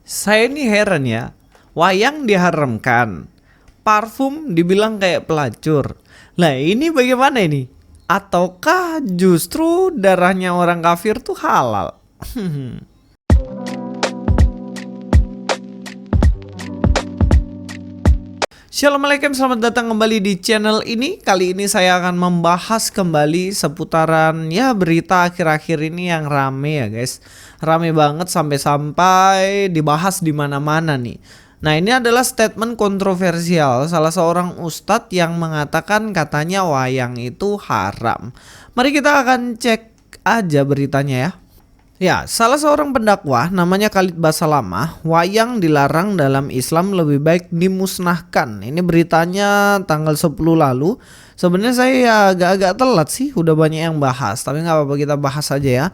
Saya ini heran ya, wayang diharamkan, parfum dibilang kayak pelacur. Lah ini bagaimana ini? Ataukah justru darahnya orang kafir tuh halal? Assalamualaikum, selamat datang kembali di channel ini. Kali ini saya akan membahas kembali seputaran ya berita akhir-akhir ini yang rame ya guys. Rame banget sampai-sampai dibahas di mana-mana nih. Nah, ini adalah statement kontroversial salah seorang ustadz yang mengatakan katanya wayang itu haram. Mari kita akan cek aja beritanya ya. Ya, salah seorang pendakwah namanya Khalid Basalamah, wayang dilarang dalam Islam lebih baik dimusnahkan. Ini beritanya tanggal 10 lalu. Sebenarnya saya ya agak-agak telat sih, udah banyak yang bahas, tapi nggak apa-apa kita bahas aja ya.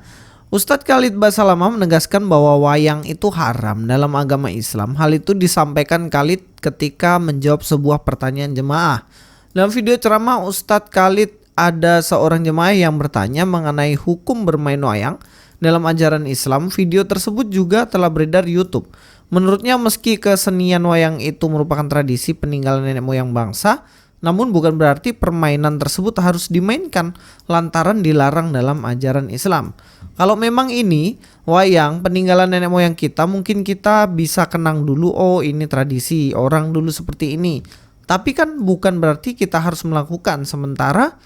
Ustadz Khalid Basalamah menegaskan bahwa wayang itu haram dalam agama Islam. Hal itu disampaikan Khalid ketika menjawab sebuah pertanyaan jemaah. Dalam video ceramah Ustadz Khalid, ada seorang jemaah yang bertanya mengenai hukum bermain wayang dalam ajaran Islam. Video tersebut juga telah beredar di YouTube. Menurutnya meski kesenian wayang itu merupakan tradisi peninggalan nenek moyang bangsa, namun bukan berarti permainan tersebut harus dimainkan lantaran dilarang dalam ajaran Islam. Kalau memang ini wayang peninggalan nenek moyang kita, mungkin kita bisa kenang dulu, oh ini tradisi orang dulu seperti ini. Tapi kan bukan berarti kita harus melakukan, sementara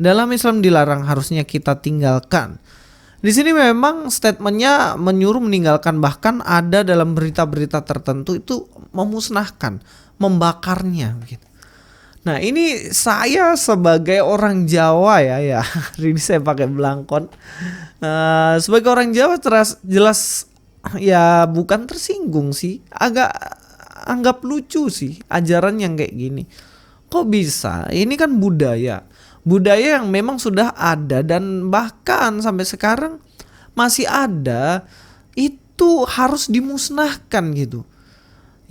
dalam Islam dilarang, harusnya kita tinggalkan. Di sini memang statementnya menyuruh meninggalkan, bahkan ada dalam berita-berita tertentu itu memusnahkan, membakarnya gitu. Nah, ini saya sebagai orang Jawa ya hari ini saya pakai belangkon. Sebagai orang Jawa jelas ya bukan tersinggung sih, agak anggap lucu sih ajaran yang kayak gini. Kok bisa? Ini kan budaya yang memang sudah ada dan bahkan sampai sekarang masih ada, itu harus dimusnahkan gitu.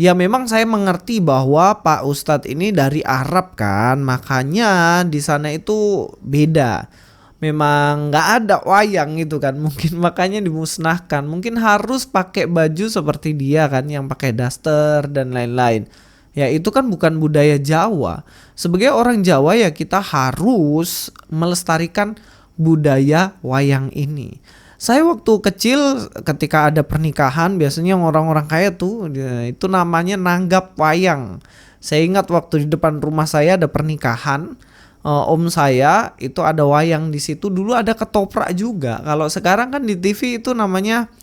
Ya memang saya mengerti bahwa Pak Ustadz ini dari Arab kan, makanya di sana itu beda. Memang nggak ada wayang gitu kan, mungkin makanya dimusnahkan. Mungkin harus pakai baju seperti dia kan, yang pakai daster dan lain-lain. Ya itu kan bukan budaya Jawa. Sebagai orang Jawa ya kita harus melestarikan budaya wayang ini. Saya waktu kecil ketika ada pernikahan, biasanya orang-orang kaya tuh itu namanya nanggap wayang. Saya ingat waktu di depan rumah saya ada pernikahan, om saya itu ada wayang di situ. Dulu ada ketoprak juga. Kalau sekarang kan di TV itu namanya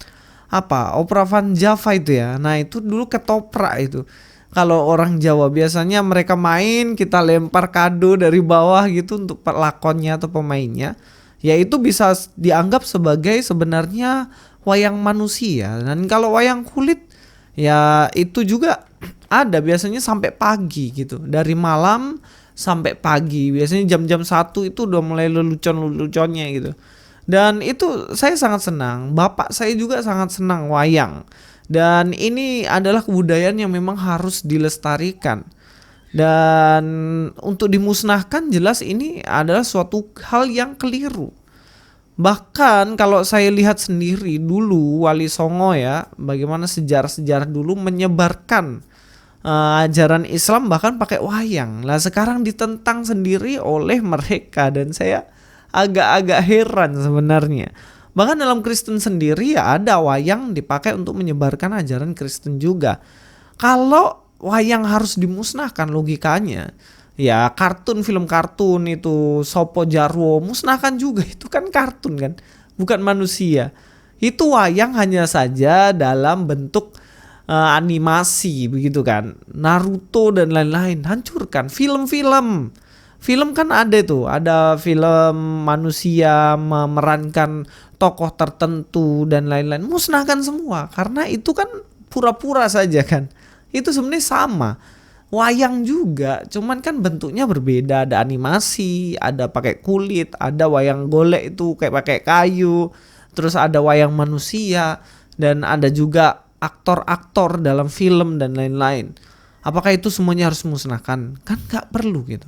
apa? Opera Van Java itu ya. Nah itu dulu ketoprak itu. Kalau orang Jawa biasanya mereka main, kita lempar kado dari bawah gitu untuk pelakonnya atau pemainnya. Ya itu bisa dianggap sebagai sebenarnya wayang manusia. Dan kalau wayang kulit ya itu juga ada biasanya sampai pagi gitu. Dari malam sampai pagi. Biasanya jam-jam 1 itu udah mulai lelucon-leluconnya gitu. Dan itu saya sangat senang. Bapak saya juga sangat senang wayang. Dan ini adalah kebudayaan yang memang harus dilestarikan. Dan untuk dimusnahkan jelas ini adalah suatu hal yang keliru. Bahkan kalau saya lihat sendiri dulu Wali Songo ya, bagaimana sejarah-sejarah dulu menyebarkan ajaran Islam bahkan pakai wayang. Lah sekarang ditentang sendiri oleh mereka dan saya agak-agak heran sebenarnya. Bahkan dalam Kristen sendiri ya ada wayang dipakai untuk menyebarkan ajaran Kristen juga. Kalau wayang harus dimusnahkan logikanya, ya film kartun itu Sopo Jarwo musnahkan juga, itu kan kartun kan, bukan manusia. Itu wayang hanya saja dalam bentuk animasi begitu kan. Naruto dan lain-lain hancurkan. Film kan ada tuh, ada film manusia memerankan tokoh tertentu dan lain-lain, musnahkan semua karena itu kan pura-pura saja kan. Itu sebenarnya sama. Wayang juga, cuman kan bentuknya berbeda, ada animasi, ada pakai kulit, ada wayang golek itu kayak pakai kayu, terus ada wayang manusia dan ada juga aktor-aktor dalam film dan lain-lain. Apakah itu semuanya harus musnahkan? Kan nggak perlu gitu.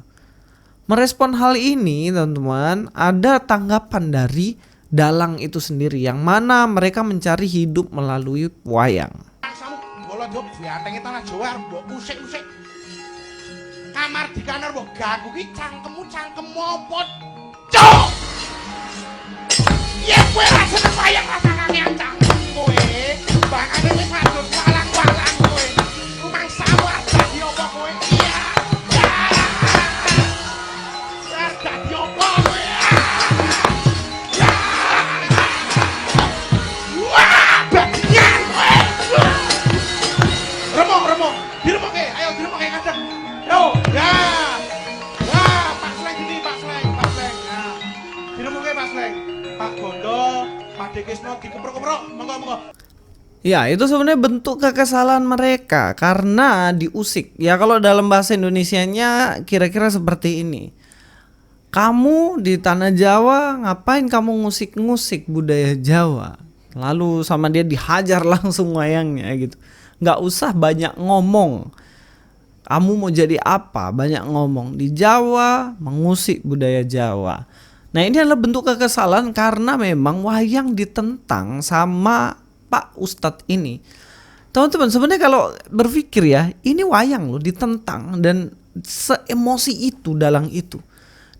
Merespon hal ini teman-teman, ada tanggapan dari dalang itu sendiri yang mana mereka mencari hidup melalui wayang. njop biantenge tanah Jawa arep mbok usik-usik. Kamar di kamar mbok ganggu ki cangkemmu apa? Cuk! Ya kowe ra seneng wayang rasane cangkem kowe. Bangane wis adus walang-walang kowe. Rumangsamu arep dadi apa kowe? Iya. Arep dadi apa kowe? Ya. Wah, bagian kowe. Remuk. Diremuke, ayo diremuke kadang. Yo, ya. Wah, Pak Sleng gini, Pak Sleng. Nah. Diremuke Pak Sleng. Pak Gondo, Pak Dekesno dikeprok-keprok. Monggo. Ya, itu sebenarnya bentuk kekesalan mereka karena diusik. Ya, kalau dalam bahasa Indonesianya kira-kira seperti ini. Kamu di tanah Jawa, ngapain kamu ngusik-ngusik budaya Jawa? Lalu sama dia dihajar langsung wayangnya gitu. Nggak usah banyak ngomong. Kamu mau jadi apa? Banyak ngomong. Di Jawa, mengusik budaya Jawa. Nah, ini adalah bentuk kekesalan karena memang wayang ditentang sama Pak Ustadz ini. Teman-teman, sebenarnya kalau berpikir ya, ini wayang loh ditentang dan seemosi itu dalam itu.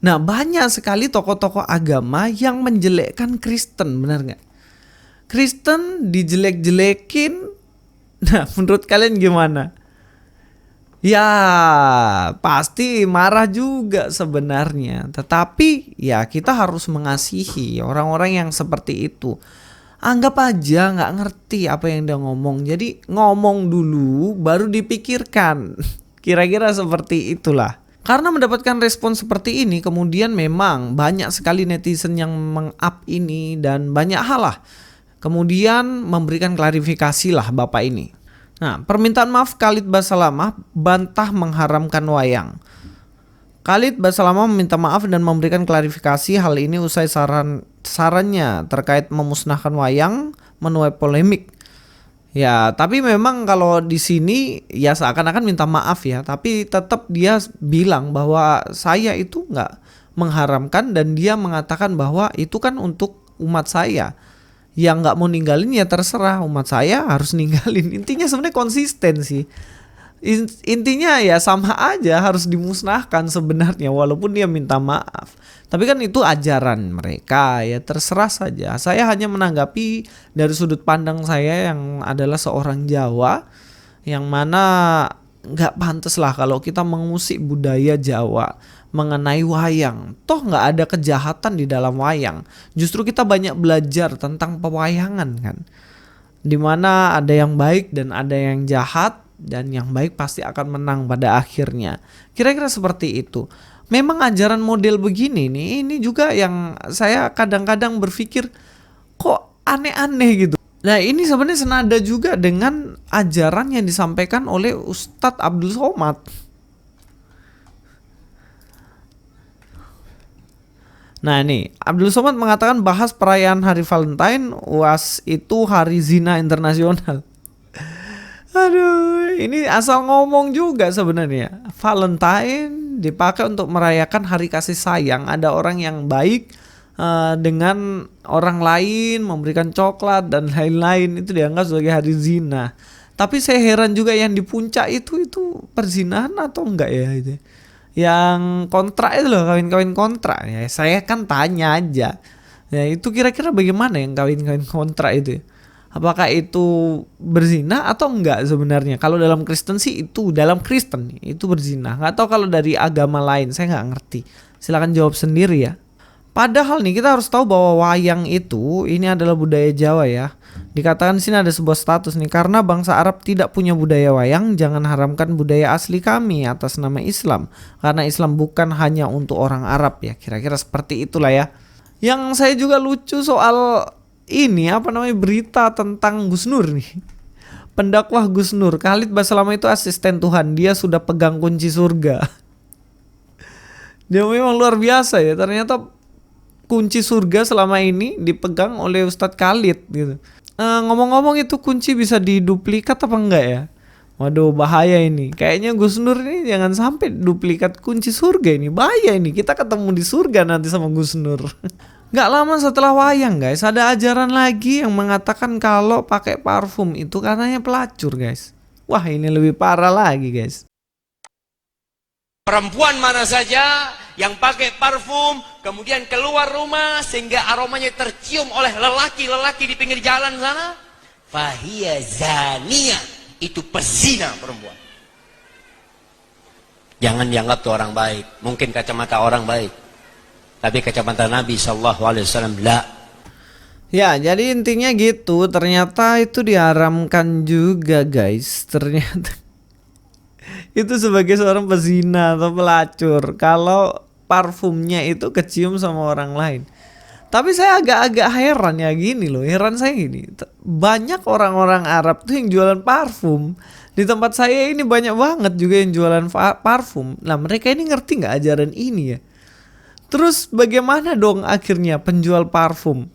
Nah, banyak sekali tokoh-tokoh agama yang menjelekkan Kristen, benar nggak? Kristen dijelek-jelekin. Nah, menurut kalian gimana? Ya, pasti marah juga sebenarnya. Tetapi ya kita harus mengasihi orang-orang yang seperti itu. Anggap aja nggak ngerti apa yang dia ngomong. Jadi ngomong dulu baru dipikirkan. Kira-kira seperti itulah. Karena mendapatkan respon seperti ini, kemudian memang banyak sekali netizen yang meng-up ini dan banyak hal lah. Kemudian memberikan klarifikasi lah bapak ini. Nah, permintaan maaf Khalid Basalamah bantah mengharamkan wayang. Khalid Basalamah meminta maaf dan memberikan klarifikasi hal ini usai sarannya terkait memusnahkan wayang menuai polemik. Ya, tapi memang kalau di sini ya seakan-akan minta maaf ya, tapi tetap dia bilang bahwa saya itu nggak mengharamkan dan dia mengatakan bahwa itu kan untuk umat saya. Yang nggak mau ninggalin ya terserah, umat saya harus ninggalin. Intinya sebenarnya konsisten sih. Intinya ya sama aja, harus dimusnahkan sebenarnya walaupun dia minta maaf. Tapi kan itu ajaran mereka, ya terserah saja. Saya hanya menanggapi dari sudut pandang saya yang adalah seorang Jawa, yang mana nggak pantas lah kalau kita mengusik budaya Jawa mengenai wayang. Toh nggak ada kejahatan di dalam wayang. Justru kita banyak belajar tentang pewayangan kan. Dimana ada yang baik dan ada yang jahat, dan yang baik pasti akan menang pada akhirnya. Kira-kira seperti itu. Memang ajaran model begini nih, ini juga yang saya kadang-kadang berpikir kok aneh-aneh gitu. Nah, ini sebenarnya senada juga dengan ajaran yang disampaikan oleh Ustadz Abdul Somad. Nah, ini Abdul Somad mengatakan bahas perayaan hari Valentine was itu hari zina internasional. Aduh, ini asal ngomong juga sebenarnya. Valentine dipakai untuk merayakan hari kasih sayang. Ada orang yang baik dengan orang lain, memberikan coklat dan lain-lain, itu dianggap sebagai hari zina. Tapi saya heran juga yang di puncak itu perzinahan atau enggak ya itu. Yang kontrak itu loh, kawin-kawin kontrak ya. Saya kan tanya aja. Ya itu kira-kira bagaimana yang kawin-kawin kontrak itu? Apakah itu berzina atau enggak sebenarnya? Kalau dalam Kristen sih itu, dalam Kristen itu berzina. Nggak tahu kalau dari agama lain, saya nggak ngerti. Silakan jawab sendiri ya. Padahal nih kita harus tahu bahwa wayang itu ini adalah budaya Jawa ya. Dikatakan di sini ada sebuah status nih, karena bangsa Arab tidak punya budaya wayang, jangan haramkan budaya asli kami atas nama Islam. Karena Islam bukan hanya untuk orang Arab ya. Kira-kira seperti itulah ya. Yang saya juga lucu soal ini berita tentang Gus Nur nih. Pendakwah Gus Nur, Khalid Basalamah itu asisten Tuhan, dia sudah pegang kunci surga. Dia memang luar biasa ya, ternyata kunci surga selama ini dipegang oleh Ustadz Khalid gitu. Ngomong-ngomong itu kunci bisa diduplikat apa enggak ya? Waduh, bahaya ini. Kayaknya Gus Nur ini jangan sampai duplikat kunci surga ini. Bahaya ini, kita ketemu di surga nanti sama Gus Nur. Gak lama setelah wayang guys, ada ajaran lagi yang mengatakan kalau pakai parfum itu katanya pelacur guys. Wah, ini lebih parah lagi, guys. Perempuan mana saja yang pakai parfum kemudian keluar rumah sehingga aromanya tercium oleh lelaki-lelaki di pinggir jalan sana, fahiya zania, itu pezina perempuan. Jangan dianggap tuh orang baik. Mungkin kacamata orang baik, tapi kacamata Nabi SAW la. Ya, jadi intinya gitu. Ternyata itu diharamkan juga, guys. Ternyata itu sebagai seorang pezina atau pelacur kalau parfumnya itu kecium sama orang lain. Tapi saya agak-agak heran ya gini loh. Heran saya gini. Banyak orang-orang Arab tuh yang jualan parfum. Di tempat saya ini banyak banget juga yang jualan parfum. Nah, mereka ini ngerti nggak ajaran ini ya? Terus bagaimana dong akhirnya penjual parfum?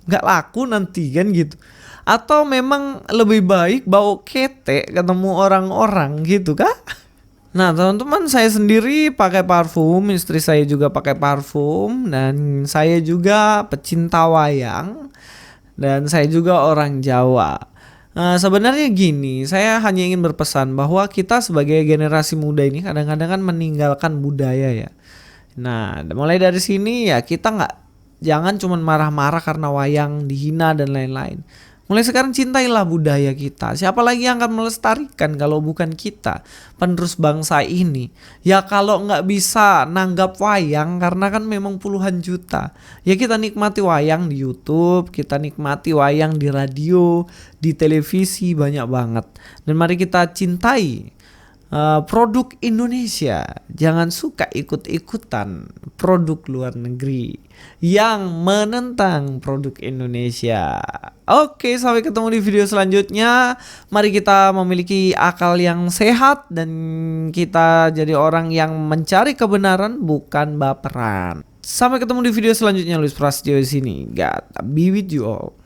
Nggak laku nanti kan gitu? Atau memang lebih baik bau ketek ketemu orang-orang gitu kah? Nah, teman-teman, saya sendiri pakai parfum, istri saya juga pakai parfum, dan saya juga pecinta wayang, dan saya juga orang Jawa. Nah, sebenarnya gini, saya hanya ingin berpesan bahwa kita sebagai generasi muda ini kadang-kadang kan meninggalkan budaya ya. Nah, mulai dari sini ya kita jangan cuma marah-marah karena wayang dihina dan lain-lain. Mulai sekarang cintailah budaya kita. Siapa lagi yang akan melestarikan kalau bukan kita, penerus bangsa ini? Ya kalau nggak bisa nanggap wayang karena kan memang puluhan juta. Ya kita nikmati wayang di YouTube, kita nikmati wayang di radio, di televisi banyak banget. Dan mari kita cintai produk Indonesia. Jangan suka ikut-ikutan produk luar negeri yang menentang produk Indonesia. Oke, sampai ketemu di video selanjutnya. Mari kita memiliki akal yang sehat dan kita jadi orang yang mencari kebenaran, bukan baperan. Sampai ketemu di video selanjutnya. Luis Prasetyo di sini. God be with you all.